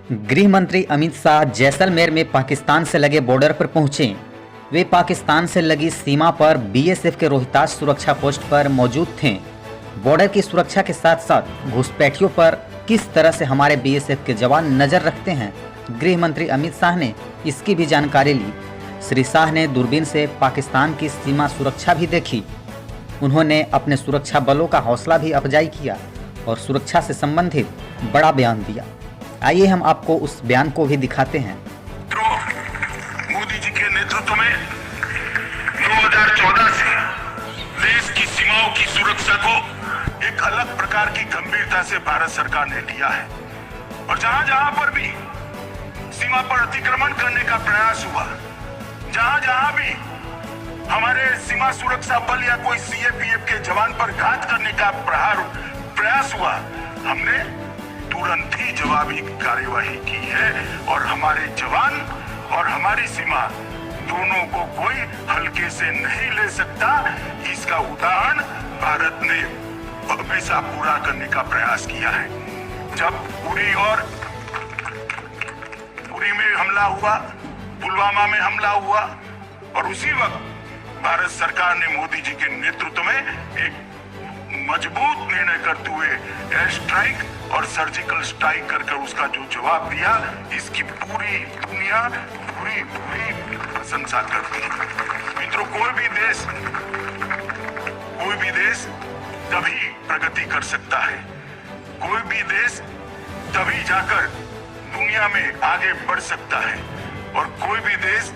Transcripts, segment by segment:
गृह मंत्री अमित शाह जैसलमेर में पाकिस्तान से लगे बॉर्डर पर पहुंचे। वे पाकिस्तान से लगी सीमा पर बीएसएफ के रोहतास सुरक्षा पोस्ट पर मौजूद थे। बॉर्डर की सुरक्षा के साथ साथ घुसपैठियों पर किस तरह से हमारे बीएसएफ के जवान नजर रखते हैं, गृह मंत्री अमित शाह ने इसकी भी जानकारी ली। श्री शाह ने दूरबीन से पाकिस्तान की सीमा सुरक्षा भी देखी। उन्होंने अपने सुरक्षा बलों का हौसला भी अफजाई किया और सुरक्षा से संबंधित बड़ा बयान दिया। आइए हम आपको उस बयान को भी दिखाते हैं। मोदी जी के नेतृत्व में 2014 से देश की सीमाओं की सुरक्षा को एक अलग प्रकार की गंभीरता से भारत सरकार ने लिया है और जहां जहां पर भी सीमा पर अतिक्रमण करने का प्रयास हुआ, जहां जहां भी हमारे सीमा सुरक्षा बल या कोई सीएपीएफ के जवान पर घात करने का प्रयास हुआ, हमने तुरंत ही जवाबी कार्यवाही की है और हमारे जवान और हमारी सीमा दोनों को कोई हल्के से नहीं ले सकता। इसका उदाहरण भारत ने हमेशा पूरा करने का प्रयास किया है। जब उरी में हमला हुआ, पुलवामा में हमला हुआ और उसी वक्त भारत सरकार ने मोदी जी के नेतृत्व में एक मजबूत निर्णय करते हुए एयर स्ट्राइक और सर्जिकल स्ट्राइक कर उसका जो जवाब दिया, इसकी पूरी दुनिया पूरी प्रशंसा करती है। मित्रों, कोई भी देश तभी प्रगति कर सकता है, कोई भी देश तभी जाकर दुनिया में आगे बढ़ सकता है और कोई भी देश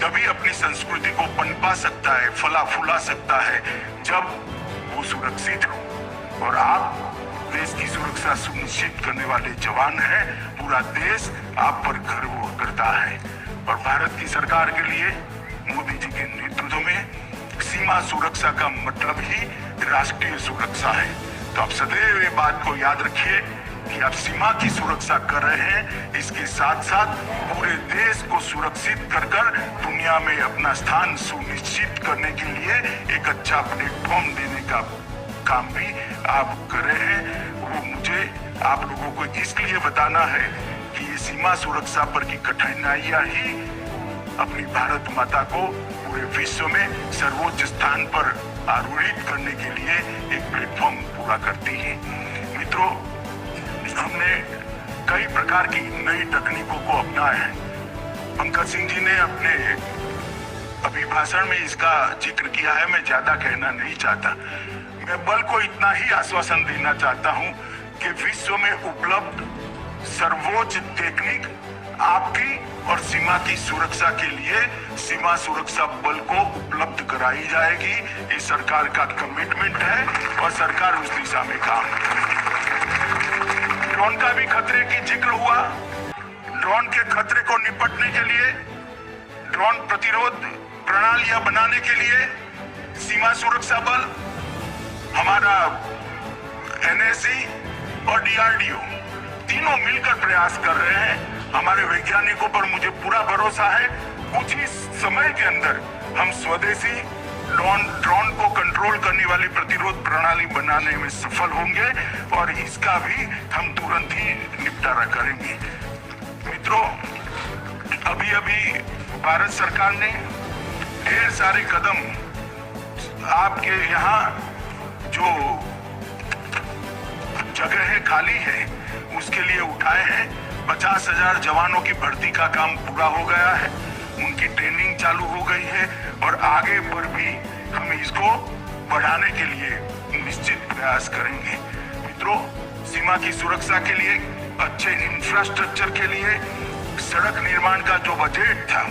तभी अपनी संस्कृति को पनपा सकता है, फला फूला सकता है जब वो सुरक्षित हो। और आप देश की सुरक्षा सुनिश्चित करने वाले जवान हैं। पूरा देश आप पर गर्व करता है और भारत की सरकार के लिए मोदी जी के नेतृत्व में सीमा सुरक्षा का मतलब ही राष्ट्रीय सुरक्षा है। तो आप सदैव ये बात को याद रखिए कि आप सीमा की सुरक्षा कर रहे हैं, इसके साथ साथ पूरे देश को सुरक्षित कर दुनिया में अपना स्थान सुनिश्चित करने के लिए एक अच्छा प्लेटफॉर्म देने का काम भी आप कर रहे हैं। वो मुझे आप लोगों को इसलिए बताना है कि ये सीमा सुरक्षा पर की कठिनाइयां ही अपनी भारत माता को पूरे विश्व में सर्वोच्च स्थान पर आरूढ़ित करने के लिए एक प्लेटफॉर्म पूरा करती है। मित्रों, हमने कई प्रकार की नई तकनीकों को अपनाया है। पंकज सिंह जी ने अपने अभिभाषण में इसका जिक्र किया है, मैं ज्यादा कहना नहीं चाहता। मैं बल को इतना ही आश्वासन देना चाहता हूं कि विश्व में उपलब्ध सर्वोच्च टेक्निक आपकी और सीमा की सुरक्षा के लिए सीमा सुरक्षा बल को उपलब्ध कराई जाएगी। ये सरकार का कमिटमेंट है और सरकार उस दिशा में काम करेगी। ड्रोन का भी खतरे की जिक्र हुआ। ड्रोन के खतरे को निपटने के लिए, ड्रोन प्रतिरोध प्रणालियां बनाने के लिए सीमा सुरक्षा बल, हमारा एनएससी और डीआरडीओ तीनों मिलकर प्रयास कर रहे हैं। हमारे वैज्ञानिकों पर मुझे पूरा भरोसा है, कुछ ही समय के अंदर हम स्वदेशी ड्रोन को कंट्रोल करने वाली प्रतिरोध प्रणाली बनाने में सफल होंगे और इसका भी हम तुरंत ही निपटारा करेंगे। मित्रों, अभी भारत सरकार ने ढेर सारे कदम आपके यहाँ जो जगह खाली है उसके लिए उठाए हैं। 50,000 जवानों की भर्ती का काम पूरा हो गया है, उनकी ट्रेनिंग चालू हो गई है और आगे पर भी हम इसको बढ़ाने के लिए निश्चित प्रयास करेंगे। मित्रों, सीमा की सुरक्षा के लिए, अच्छे इंफ्रास्ट्रक्चर के लिए सड़क निर्माण का जो बजट था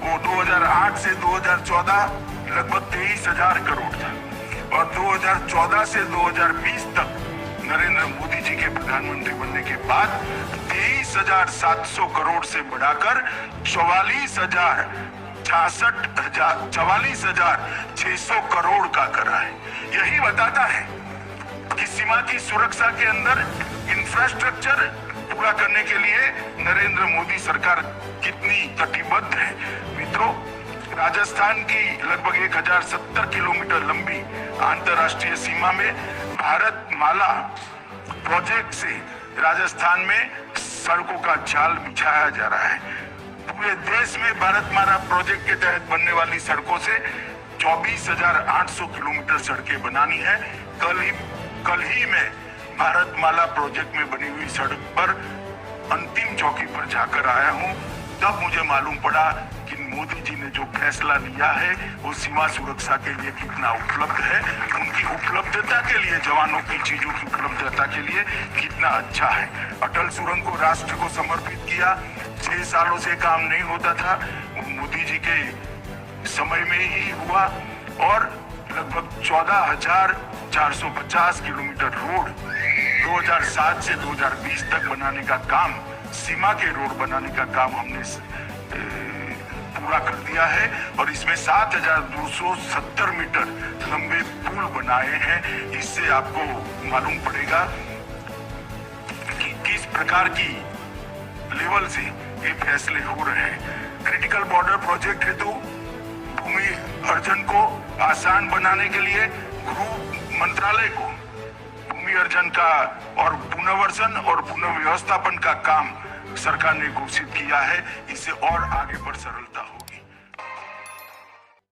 वो 2008 से 2014 लगभग 23,000 करोड़ था और 2014 से 2020 तक नरेंद्र मोदी जी के प्रधानमंत्री बनने के बाद 23,700 करोड़ से बढ़ाकर 44,600 करोड़ का करा है। यही बताता है कि सीमा की सुरक्षा के अंदर इंफ्रास्ट्रक्चर पूरा करने के लिए नरेंद्र मोदी सरकार कितनी कटिबद्ध है। मित्रों, राजस्थान की लगभग 1070 किलोमीटर लंबी अंतर्राष्ट्रीय सीमा में भारत माला प्रोजेक्ट से राजस्थान में सड़कों का जाल बिछाया जा रहा है। पूरे देश में भारतमाला प्रोजेक्ट के तहत बनने वाली सड़कों से 24,800 किलोमीटर सड़कें बनानी है। कल ही में भारतमाला प्रोजेक्ट में बनी हुई सड़क पर अंतिम चौकी पर जाकर आया हूं। तब मुझे मालूम पड़ा कि मोदी जी ने जो फैसला लिया है वो सीमा सुरक्षा के लिए कितना उपलब्ध है, उनकी उपलब्धता के लिए, जवानों की चीजों की उपलब्धता के लिए कितना अच्छा है। अटल सुरंग को राष्ट्र को समर्पित किया। 6 सालों से काम नहीं होता था, वो मोदी जी के समय में ही हुआ और लगभग 14,450 किलोमीटर रोड 2007 से 2020 तक बनाने का काम, सीमा के रोड बनाने का काम हमने पूरा कर दिया है और इसमें 7,270 मीटर लंबे पुल बनाए हैं। इससे आपको मालूम पड़ेगा कि किस प्रकार की लेवल से ये फैसले हो रहे हैं। क्रिटिकल बॉर्डर प्रोजेक्ट हेतु भूमि अर्जन को आसान बनाने के लिए गृह मंत्रालय को भूमि अर्जन का और पुनर्वसन और पुनर्व्यवस्थापन का काम सरकार ने घोषित किया है। इससे और आगे बढ़ सरलता हो।